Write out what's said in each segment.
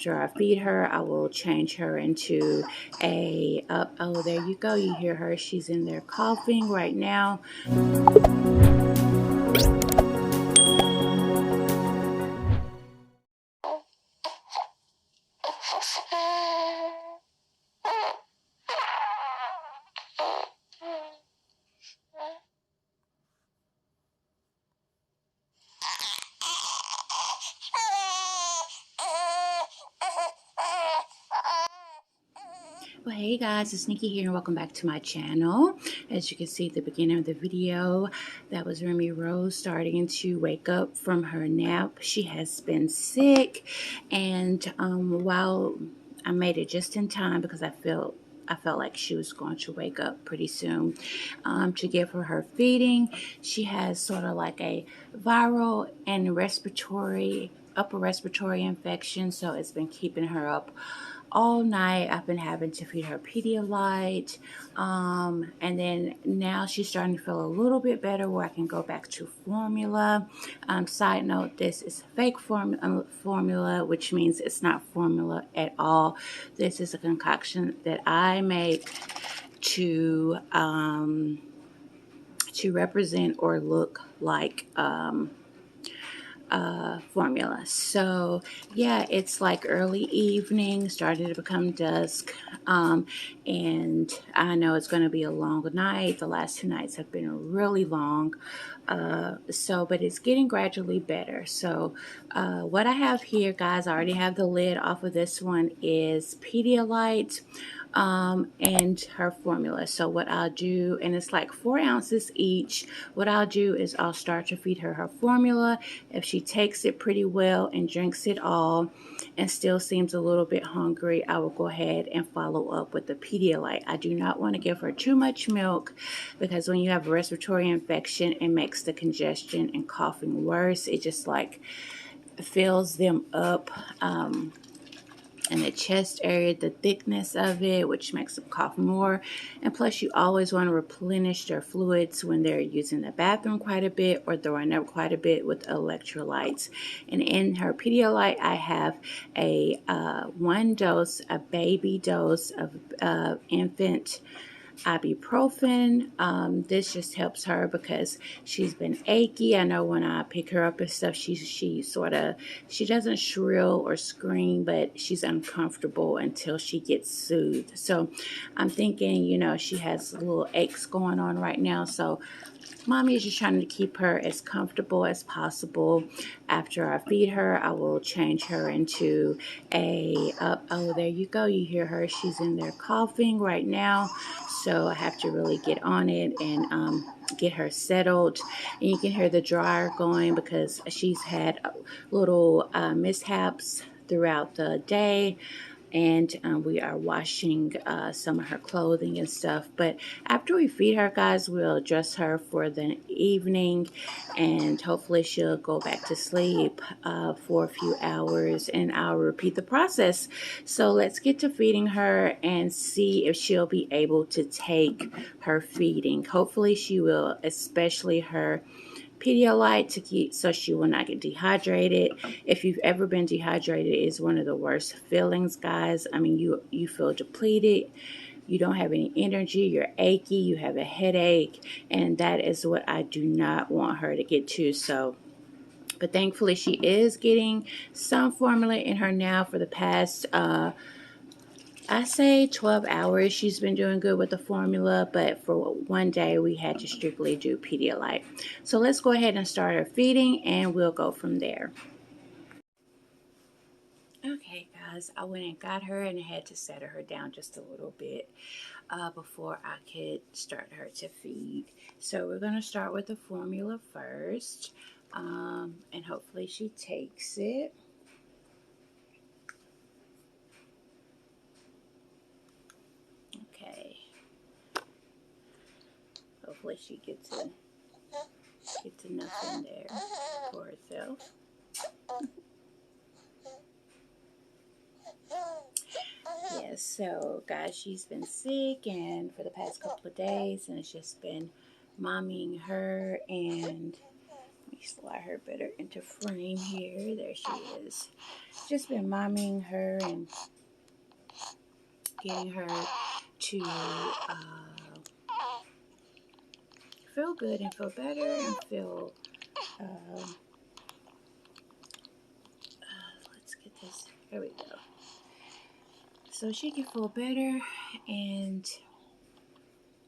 after I feed her, I will change her into a, oh, there you go. You hear her. She's in there coughing right now. Well, hey guys, it's Nikki here and welcome back to my channel. As you can see at the beginning of the video, that was Remy Rose starting to wake up from her nap. She has been sick, and while I made it just in time because I felt like she was going to wake up pretty soon to give her feeding. She has sort of like a viral and upper respiratory infection, so it's been keeping her up all night. I've been having to feed her Pedialyte, and then now she's starting to feel a little bit better where I can go back to formula. Side note, this is fake formula, which means it's not formula at all. This is a concoction that I make to represent or look like formula. So yeah, it's like early evening, starting to become dusk, and I know it's going to be a long night. The last 2 nights have been really long, but it's getting gradually better. So what I have here, guys, I already have the lid off of this one, is Pedialyte and her formula. So what I'll do, and it's like 4 ounces each, what I'll do is I'll start to feed her formula. If she takes it pretty well and drinks it all and still seems a little bit hungry, I will go ahead and follow up with the Pedialyte. I do not want to give her too much milk because when you have a respiratory infection, it makes the congestion and coughing worse. It just like fills them up in the chest area, the thickness of it, which makes them cough more. And plus, you always want to replenish their fluids when they're using the bathroom quite a bit or throwing up quite a bit with electrolytes. And in her Pedialyte, I have a 1 dose, a baby dose of infant ibuprofen. This just helps her because she's been achy. I know when I pick her up and stuff, she doesn't shrill or scream, but she's uncomfortable until she gets soothed. So I'm thinking, you know, she has little aches going on right now. So Mommy is just trying to keep her as comfortable as possible. After I feed her, I will change her into a, oh, there you go. You hear her. She's in there coughing right now. So I have to really get on it and get her settled. And you can hear the dryer going because she's had little mishaps throughout the day. And we are washing some of her clothing and stuff. But after we feed her, guys, we'll dress her for the evening, and hopefully she'll go back to sleep for a few hours, and I'll repeat the process. So let's get to feeding her and see if she'll be able to take her feeding. Hopefully she will, especially her Pedialyte to keep so she will not get dehydrated. If you've ever been dehydrated, it's one of the worst feelings, guys. I mean, you feel depleted, you don't have any energy, you're achy, you have a headache, and that is what I do not want her to get to. So but thankfully she is getting some formula in her now. For the past I say 12 hours she's been doing good with the formula, but for one day we had to strictly do Pedialyte. So let's go ahead and start her feeding and we'll go from there. Okay guys, I went and got her and I had to set her down just a little bit before I could start her to feed. So we're going to start with the formula first, and hopefully she takes it. Okay. Hopefully she gets enough in there for herself. Yes, so guys, she's been sick and for the past couple of days, and it's just been mommying her. And let me slide her better into frame here. There she is. Just been momming her and getting her to feel good and feel better and feel, let's get this, there we go. So she can feel better and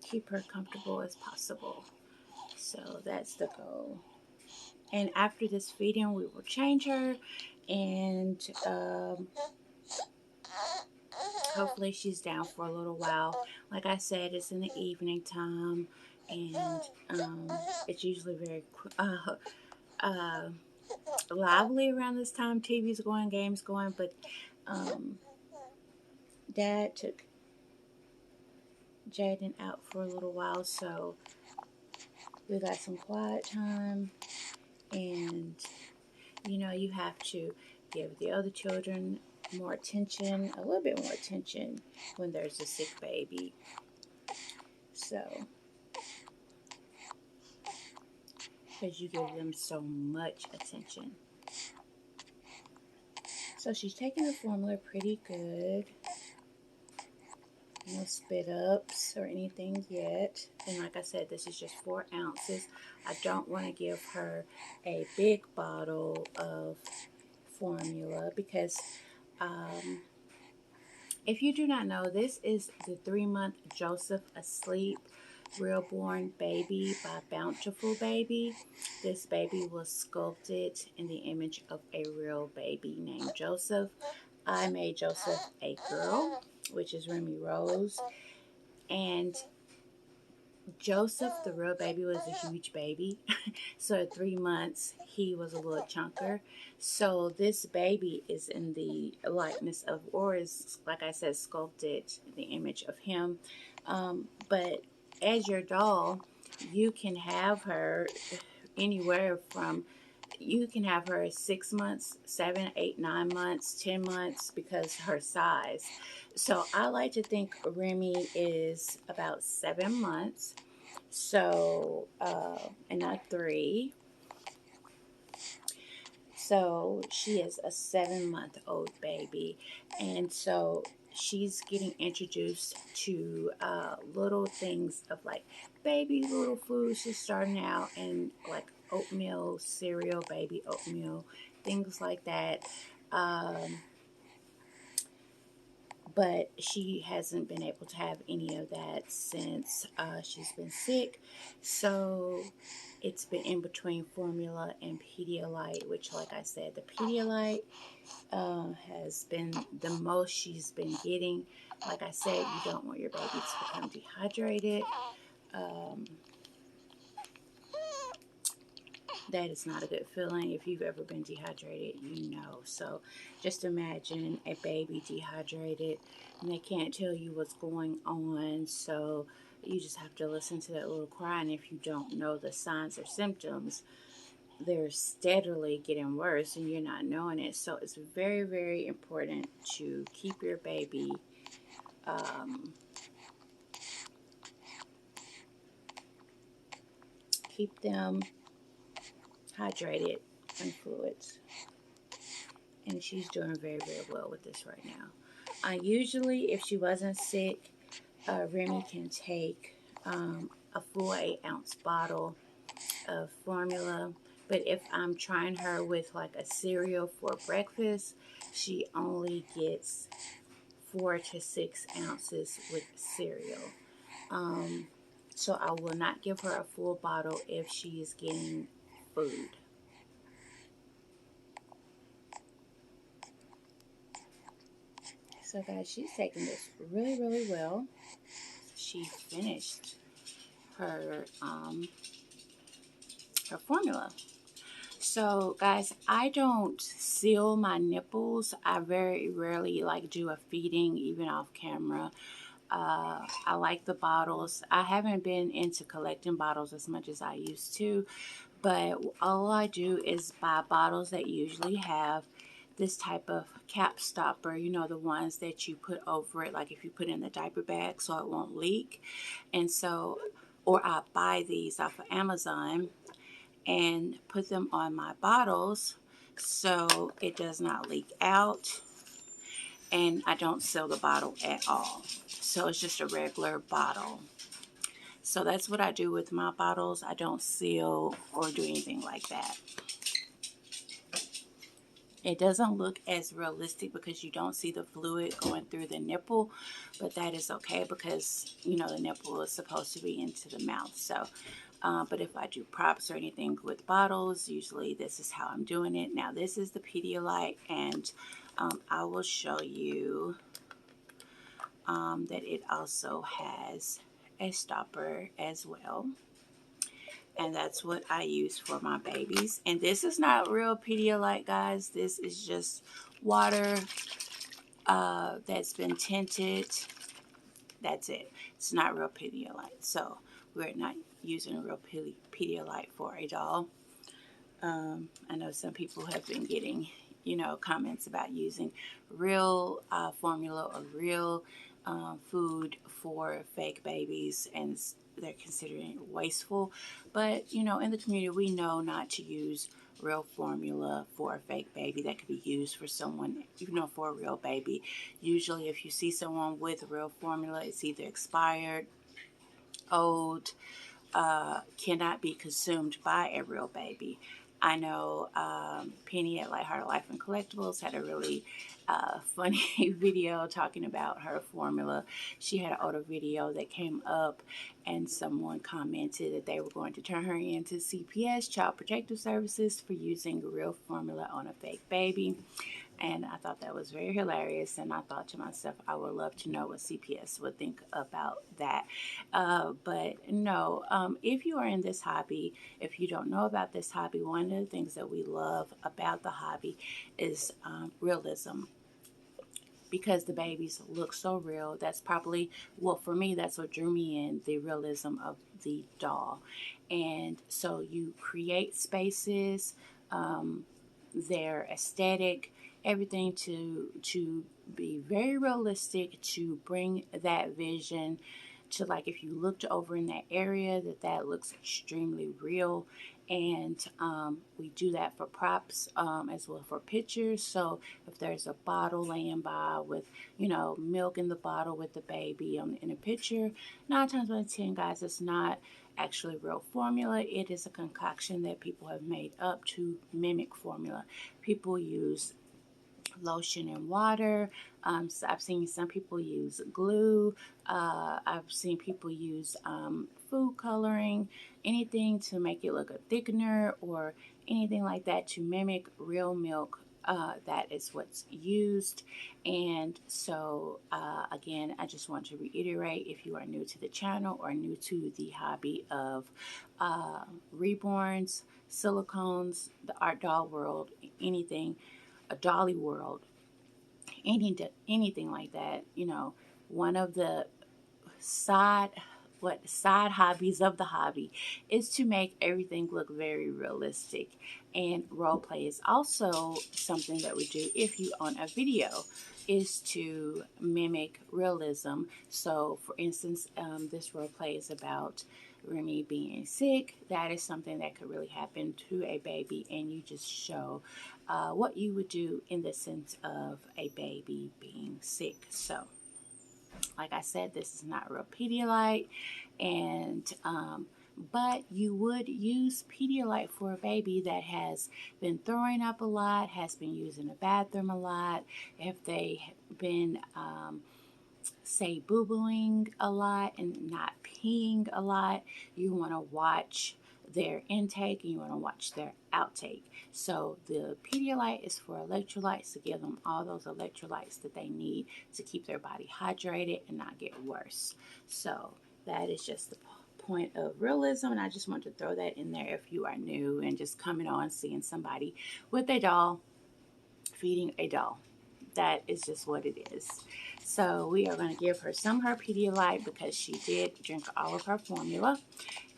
keep her comfortable as possible. So that's the goal. And after this feeding, we will change her, and hopefully she's down for a little while. Like I said, it's in the evening time, and it's usually very lively around this time. TV's going, games going, but Dad took Jaden out for a little while, so we got some quiet time. And you know, you have to give the other children more attention, a little bit more attention when there's a sick baby. So, because you give them so much attention. So she's taking the formula pretty good. No spit ups or anything yet. And like I said, this is just 4 ounces. I don't want to give her a big bottle of formula because if you do not know, this is the 3-month Joseph Asleep Reborn baby by Bountiful Baby. This baby was sculpted in the image of a real baby named Joseph. I made Joseph a girl, which is Remy Rose, and Joseph, the real baby, was a huge baby. So at 3 months, he was a little chunker. So this baby is in the likeness of, or is, like I said, sculpted in the image of him. But as your doll, you can have her anywhere from, you can have her 6 months, 7, 8, 9 months, 10 months because her size. So I like to think Remy is about 7 months. So, and not 3. So she is a 7-month-old baby. And so she's getting introduced to little things of like baby little food. She's starting out in like oatmeal, cereal, baby oatmeal, things like that. But she hasn't been able to have any of that since she's been sick. So it's been in between formula and Pedialyte, which, like I said, the Pedialyte has been the most she's been getting. Like I said, you don't want your baby to become dehydrated. That is not a good feeling. If you've ever been dehydrated, you know. So just imagine a baby dehydrated and they can't tell you what's going on. So you just have to listen to that little cry. And if you don't know the signs or symptoms, they're steadily getting worse and you're not knowing it. So it's very, very important to keep your baby keep them hydrated and fluids. And she's doing very, very well with this right now. Usually, if she wasn't sick, Remy can take a full 8-ounce bottle of formula. But if I'm trying her with like a cereal for breakfast, she only gets 4 to 6 ounces with cereal. So I will not give her a full bottle if she is getting food. So guys, she's taking this really, really well. She finished her her formula. So guys, I don't seal my nipples. I very rarely like do a feeding even off camera. I like the bottles. I haven't been into collecting bottles as much as I used to, but all I do is buy bottles that usually have this type of cap stopper, you know, the ones that you put over it, like if you put in the diaper bag so it won't leak. And so, or I buy these off of Amazon, and put them on my bottles so it does not leak out, and I don't seal the bottle at all. So it's just a regular bottle. So that's what I do with my bottles. I don't seal or do anything like that. It doesn't look as realistic because you don't see the fluid going through the nipple, but that is okay because, you know, the nipple is supposed to be into the mouth. So, but if I do props or anything with bottles, usually this is how I'm doing it. Now, this is the Pedialyte, and I will show you that it also has a stopper as well. And that's what I use for my babies. And this is not real Pedialyte, guys. This is just water that's been tinted. That's it. It's not real Pedialyte. So we're not using real Pedialyte for a doll. I know some people have been getting, you know, comments about using real formula or real food for fake babies, and they're considering it wasteful. But, you know, in the community, we know not to use real formula for a fake baby that could be used for someone, you know, for a real baby. Usually if you see someone with real formula, it's either expired, old, cannot be consumed by a real baby. I know Penny at Lighthearted Life and Collectibles had a really funny video talking about her formula. She had an older video that came up, and someone commented that they were going to turn her into CPS, Child Protective Services, for using real formula on a fake baby. And I thought that was very hilarious, and I thought to myself, I would love to know what CPS would think about that. But no, if you are in this hobby, if you don't know about this hobby, one of the things that we love about the hobby is realism, because the babies look so real. That's probably, well, for me, that's what drew me in, the realism of the doll. And so you create spaces, their aesthetic, everything to be very realistic, to bring that vision to, like, if you looked over in that area, that looks extremely real. And we do that for props as well for pictures. So if there's a bottle laying by with, you know, milk in the bottle with the baby in a picture, 9 times out of 10, guys, it's not actually real formula. It is a concoction that people have made up to mimic formula. People use lotion and water. So I've seen some people use glue. I've seen people use food coloring, anything to make it look a thickener or anything like that to mimic real milk. That is what's used. And so again, I just want to reiterate, if you are new to the channel or new to the hobby of reborns, silicones, the art doll world, anything, a dolly world, anything like that, you know, one of the side hobbies of the hobby is to make everything look very realistic. And role play is also something that we do if you own a video, is to mimic realism. So for instance, this role play is about Remy being sick. That is something that could really happen to a baby, and you just show what you would do in the sense of a baby being sick. So like I said, this is not real Pedialyte, and but you would use Pedialyte for a baby that has been throwing up a lot, has been using the bathroom a lot, if they have been say boo-booing a lot and not peeing a lot. You want to watch their intake and you want to watch their outtake. So the Pedialyte is for electrolytes, to give them all those electrolytes that they need to keep their body hydrated and not get worse. So that is just the point of realism, and I just want to throw that in there if you are new and just coming on seeing somebody with a doll feeding a doll. that is just what it is. So we are going to give her some of her Pedialyte because she did drink all of her formula.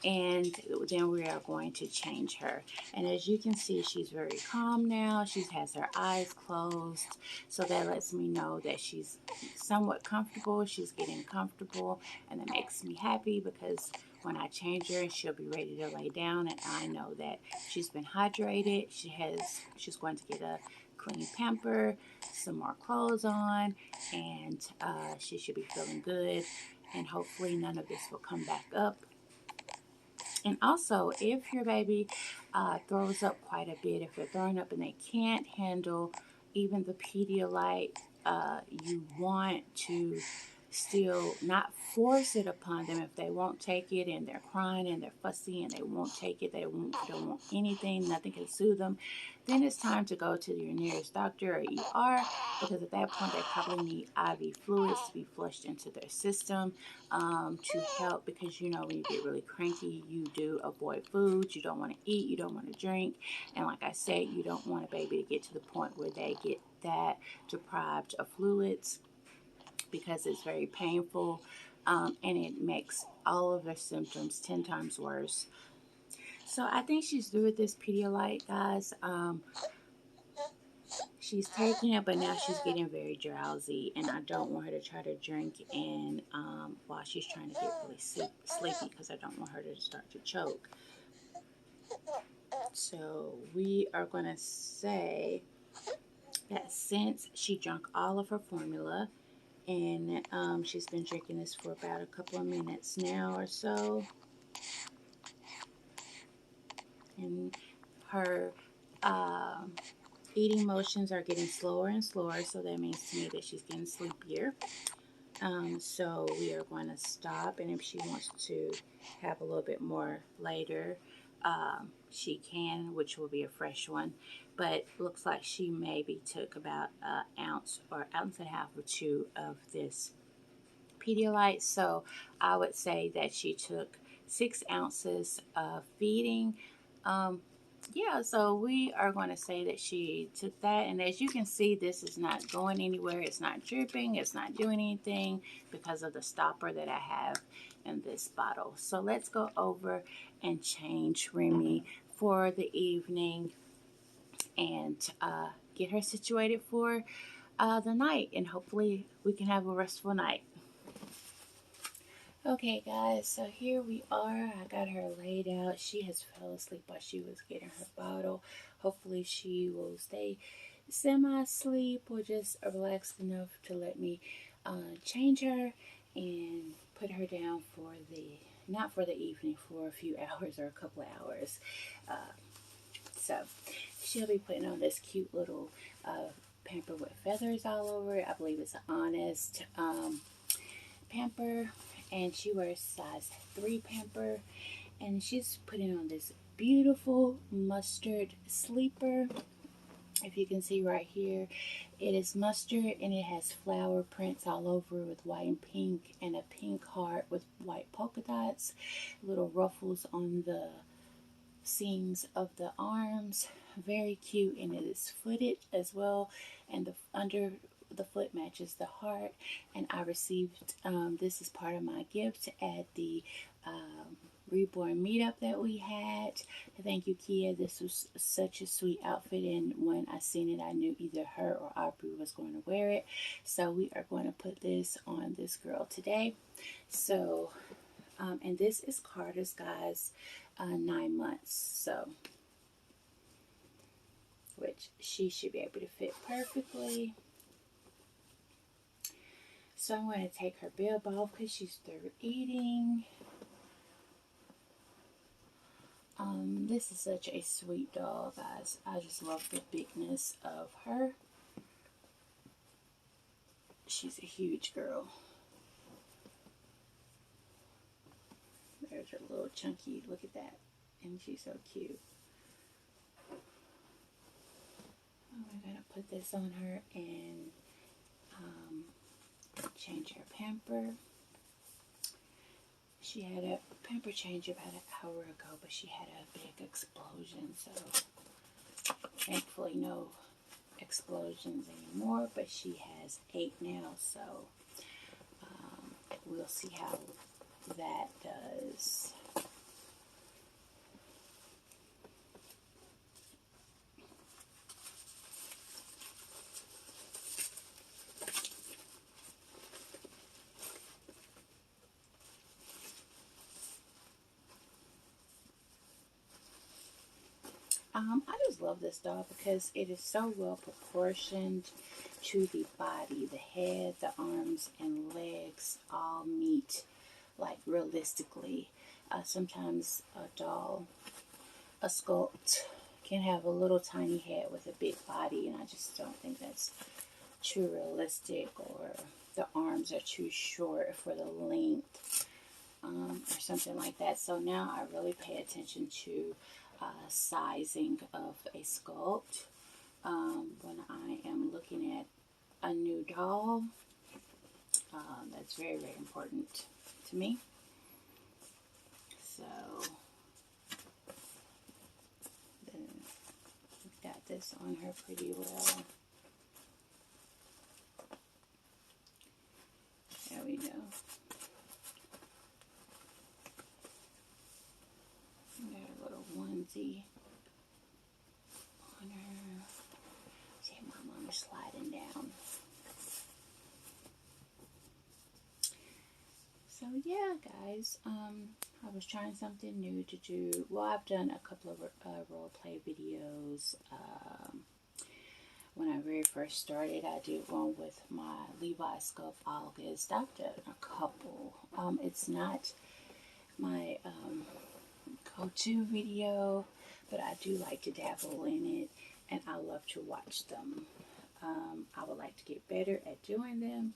And then we are going to change her. And as you can see, she's very calm now. She has her eyes closed. So that lets me know that she's somewhat comfortable. She's getting comfortable. And that makes me happy because when I change her, she'll be ready to lay down. And I know that she's been hydrated. She's going to get a clean pamper, some more clothes on, and she should be feeling good. And hopefully none of this will come back up. And also, if your baby throws up quite a bit, if they're throwing up and they can't handle even the Pedialyte, you want to still not force it upon them. If they won't take it and they're crying and they're fussy and they won't take it, they don't want anything, nothing can soothe them, then it's time to go to your nearest doctor or ER, because at that point they probably need IV fluids to be flushed into their system to help, because you know when you get really cranky, you do avoid foods, you don't want to eat, you don't want to drink, and like I said, you don't want a baby to get to the point where they get that deprived of fluids, because it's very painful and it makes all of their symptoms 10 times worse. So I think she's through with this Pedialyte, guys. She's taking it, but now she's getting very drowsy, and I don't want her to try to drink and while she's trying to get really sleepy, because I don't want her to start to choke. So we are going to say that since she drank all of her formula, and she's been drinking this for about a couple of minutes now or so, and her eating motions are getting slower and slower, so that means to me that she's getting sleepier. So we are going to stop, and if she wants to have a little bit more later, she can, which will be a fresh one. But looks like she maybe took about an ounce or ounce and a half or two of this Pedialyte. So I would say that she took 6 ounces of feeding. Yeah, so we are going to say that she took that, and as you can see, this is not going anywhere. It's not dripping, it's not doing anything because of the stopper that I have in this bottle. So let's go over and change Remy for the evening and get her situated for the night, and hopefully we can have a restful night. Okay guys, so here we are. I got her laid out. She has fell asleep while she was getting her bottle. Hopefully she will stay semi-asleep or just relaxed enough to let me change her and put her down for not for the evening, for a few hours or a couple of hours. So she'll be putting on this cute little pamper with feathers all over it. I believe it's an Honest pamper, and she wears size 3 pamper, and she's putting on this beautiful mustard sleeper. If you can see right here, it is mustard, and it has flower prints all over with white and pink, and a pink heart with white polka dots, little ruffles on the seams of the arms. Very cute, and it is footed as well, and the under the foot matches the heart. And I received this is part of my gift at the Reborn meetup that we had. Thank you, Kia. This was such a sweet outfit, and when I seen it, I knew either her or Aubrey was going to wear it. So we are going to put this on this girl today. So and this is Carter's, guys, 9 months, so which she should be able to fit perfectly. So I'm going to take her bib off because she's through eating. This is such a sweet doll, guys. I just love the bigness of her. She's a huge girl. There's her little chunky, look at that. And she's so cute. I'm going to put this on her and change her pamper. She had a pamper change about an hour ago, but she had a big explosion, so thankfully no explosions anymore, but she has 8 now, so we'll see how that does. I just love this doll because it is so well proportioned to the body. The head, the arms, and legs all meet like realistically. Sometimes a sculpt can have a little tiny head with a big body, and I just don't think that's too realistic, or the arms are too short for the length, or something like that. So now I really pay attention to sizing of a sculpt when I am looking at a new doll. That's very, very important to me. So we've got this on her pretty well. There we go. Got a little onesie on her. See, my mom is sliding down. So yeah, guys, I was trying something new to do. Well, I've done a couple of role play videos. When I very first started, I did one with my Levi Sculpt August. I've done a couple. It's not my go-to video, but I do like to dabble in it, and I love to watch them. I would like to get better at doing them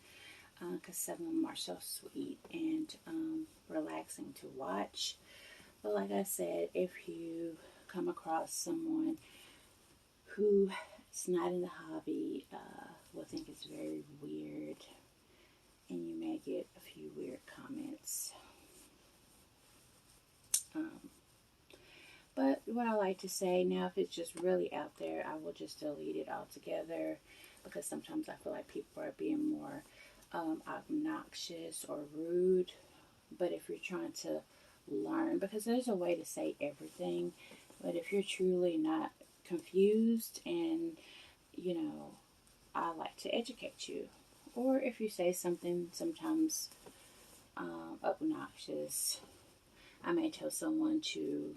because some of them are so sweet and relaxing to watch. But like I said, if you come across someone who is not in the hobby, will think it's very weird, and you may get a few weird comments. But what I like to say now, if it's just really out there, I will just delete it altogether, because sometimes I feel like people are being more obnoxious or rude. But if you're trying to learn, because there's a way to say everything, but if you're truly not confused, and you know, I like to educate you. Or if you say something sometimes obnoxious, I may tell someone to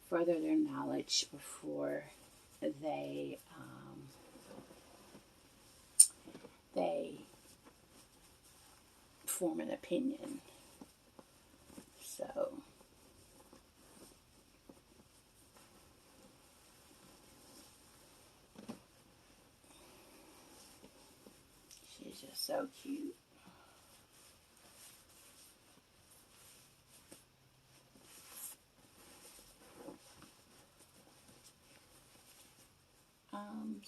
further their knowledge before they form an opinion. So she's just so cute.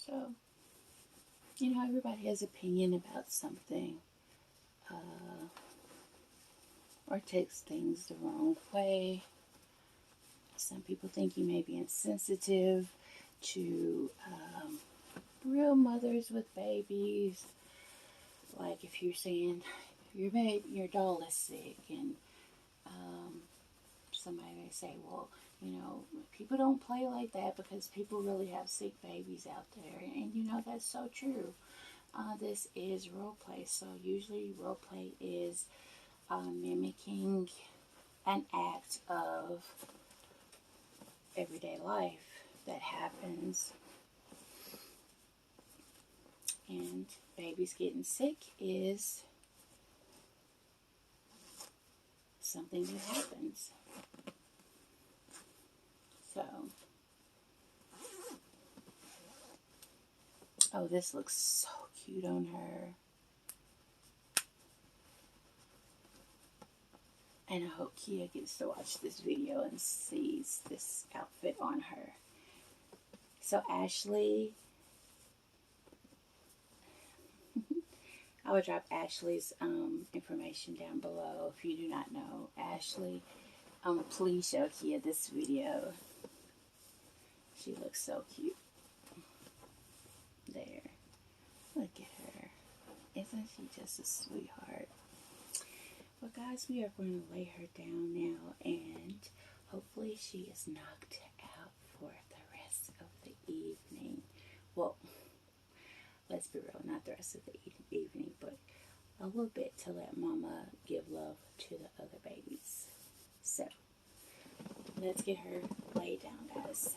So, you know, everybody has opinion about something, or takes things the wrong way. Some people think you may be insensitive to real mothers with babies. Like if you're saying your doll is sick, and somebody may say, well, you know, people don't play like that because people really have sick babies out there. And you know, that's so true. This is role play. So usually role play is mimicking an act of everyday life that happens. And babies getting sick is something that happens. So, oh, this looks so cute on her. And I hope Kia gets to watch this video and sees this outfit on her. So Ashley, I will drop Ashley's information down below if you do not know Ashley. Please show Kia this video. She looks so cute. There. Look at her. Isn't she just a sweetheart? Well, guys, we are going to lay her down now, and hopefully she is knocked out for the rest of the evening. Well, let's be real, not the rest of the evening, but a little bit to let Mama give love to the other babies. So, let's get her laid down, guys.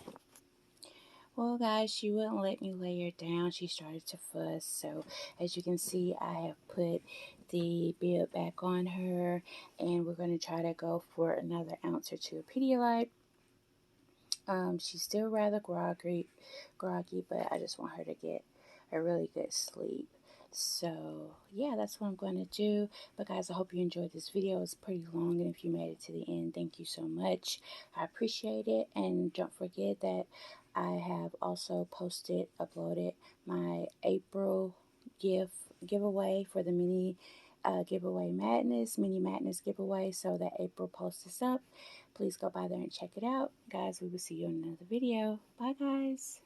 Well, guys, she wouldn't let me lay her down. She started to fuss. So, as you can see, I have put the bib back on her, and we're going to try to go for another ounce or two of Pedialyte. She's still rather groggy, but I just want her to get a really good sleep. So, yeah, that's what I'm going to do. But, guys, I hope you enjoyed this video. It's pretty long, and if you made it to the end, thank you so much. I appreciate it, and don't forget that I have also uploaded my April giveaway for the mini madness giveaway. So that April post is up. Please go by there and check it out. Guys, we will see you in another video. Bye, guys.